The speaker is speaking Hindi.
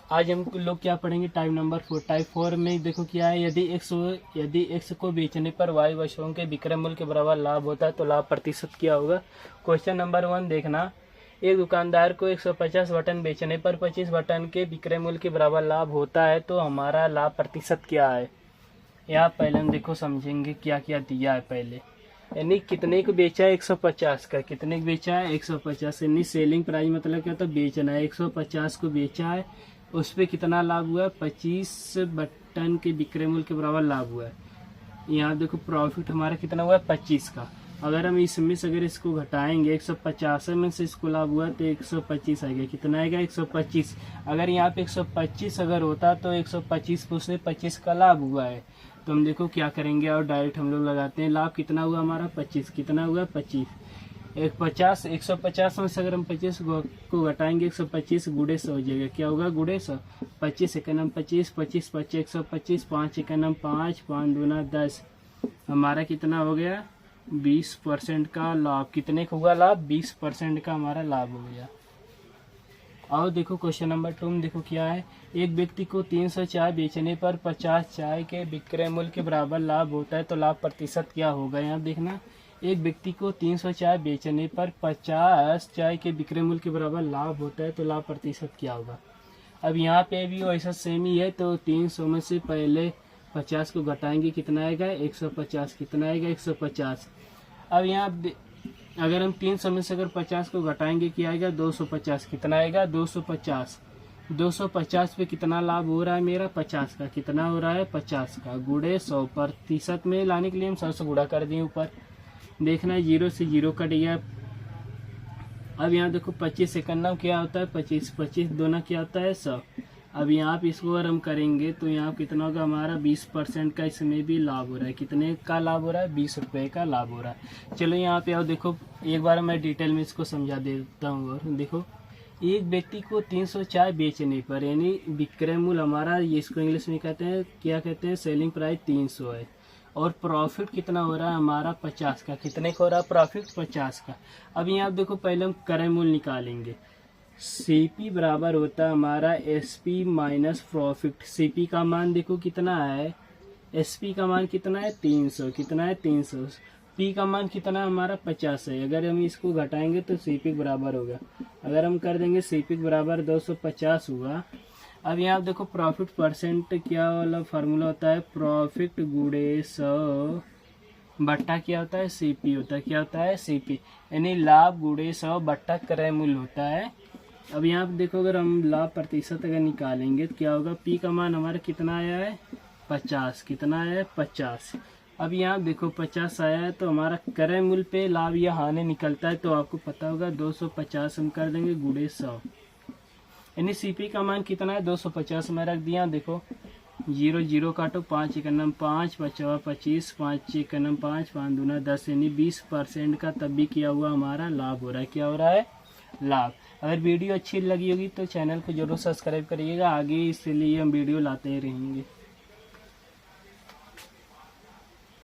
आज हम लोग क्या पढ़ेंगे, टाइप नंबर 4। टाइप 4 में देखो क्या है, यदि एक्स को बेचने पर वाई वस्तुओं के विक्रय मूल्य के बराबर लाभ होता है तो लाभ प्रतिशत क्या होगा। क्वेश्चन नंबर 1 देखना, एक दुकानदार को 150 बटन बेचने पर 25 बटन के विक्रय मूल्य के बराबर लाभ होता है तो हमारा लाभ प्रतिशत क्या है। यहाँ पहले हम देखो समझेंगे क्या क्या दिया है पहले, यानी कितने को बेचा है 150 का, कितने को बेचा है 150, यानी सेलिंग प्राइस मतलब क्या होता है, बेचना है। 150 को बेचा है, उस पर कितना लाभ हुआ है, 25 बटन के विक्रय मूल्य के बराबर लाभ हुआ है। यहाँ देखो प्रॉफिट हमारा कितना हुआ है 25 का। अगर हम इसमें से अगर इसको घटाएंगे 150 में से इसको लाभ हुआ तो 125 आएगा, कितना आएगा 125। अगर यहाँ पे 125 अगर होता तो 125 को से 25 का लाभ हुआ है, तो हम देखो क्या करेंगे और डायरेक्ट हम लोग लगाते हैं। लाभ कितना हुआ हमारा 25, कितना हुआ 25। 150 में से अगर हम 25 को घटाएंगे 125 गुड़े 100 हो जाएगा, क्या होगा गुड़े 100। 25 एकनम 25, 25 25 125, 5 एकनम 5, 5 दूना 10, हमारा कितना हो गया 20% का लाभ। कितने का हुआ लाभ, 20% का हमारा लाभ हो गया। और देखो क्वेश्चन नंबर 2 में देखो क्या है, एक व्यक्ति को 300 चाय बेचने पर 50 चाय के विक्रय मूल्य के बराबर लाभ होता है तो लाभ प्रतिशत क्या होगा। यहाँ देखना, एक व्यक्ति को 300 चाय बेचने पर 50 चाय के विक्रय मूल्य के बराबर लाभ होता है तो लाभ प्रतिशत क्या होगा। अब यहाँ पे भी वैसा सेम ही है, तो 300 में से पहले 50 को घटाएंगे, कितना आएगा 150, कितना आएगा 150। अब यहाँ अगर हम 300 में से अगर 50 को घटाएंगे क्या आएगा 250, कितना आएगा 250। 250 पे कितना लाभ हो रहा है मेरा 50 का, कितना हो रहा है 50 का गुड़े 100। प्रतिशत में लाने के लिए हम 100 से गुणा कर दिए ऊपर, देखना है 0 से 0 कट गया। अब यहाँ देखो 25 एकन्नम क्या होता है 25, 25 दोना क्या होता है 100। अब यहाँ पे इसको अगर हम करेंगे तो यहाँ कितना होगा हमारा 20% का इसमें भी लाभ हो रहा है। कितने का लाभ हो रहा है 20 रुपये का लाभ हो रहा है। चलो यहाँ पे आओ देखो एक बार मैं डिटेल में इसको समझा देता हूँ। और देखो एक व्यक्ति को 300 चाय बेचने पर, यानी विक्रय मूल्य हमारा, ये इसको इंग्लिश में कहते हैं क्या कहते हैं, सेलिंग प्राइस 300 है और प्रॉफिट कितना हो रहा है हमारा 50 का। कितने का हो रहा है प्रॉफिट 50 का। अब यहाँ देखो पहले हम क्रय मूल्य निकालेंगे। सीपी बराबर होता है हमारा एसपी माइनस प्रॉफिट। सीपी का मान देखो कितना है, एसपी का मान कितना है 300, कितना है 300। पी का मान कितना है हमारा 50 है। अगर हम इसको घटाएंगे तो सीपी बराबर होगा, अगर हम कर देंगे सीपी बराबर 250 हुआ। अब यहाँ देखो प्रॉफिट परसेंट क्या वाला फार्मूला होता है, प्रॉफिट गुड़े 100 बट्टा क्या होता है सीपी होता है, क्या होता है सीपी, यानी लाभ गुड़े 100 बट्टा क्रय मूल्य होता है। अब यहाँ पे देखो अगर हम लाभ प्रतिशत अगर निकालेंगे तो क्या होगा, पी का मान हमारा कितना आया है 50, कितना आया है 50। अब यहाँ देखो 50 आया है तो हमारा क्रय मूल्य पे लाभ या हानि निकलता है, तो आपको पता होगा 250 हम कर देंगे गुड़े 100, यानी सीपी का मान कितना है 250 में रख दिया। देखो 0 0 काटो, 5 एकन्नम 5, 5 25, 5 एकन्नम 5, 5 दूना 10, यानी 20% का तब भी किया हुआ हमारा लाभ हो रहा है। क्या हो रहा है लाभ। अगर वीडियो अच्छी लगी होगी तो चैनल को जरूर सब्सक्राइब करिएगा, आगे इसलिए हम वीडियो लाते ही रहेंगे।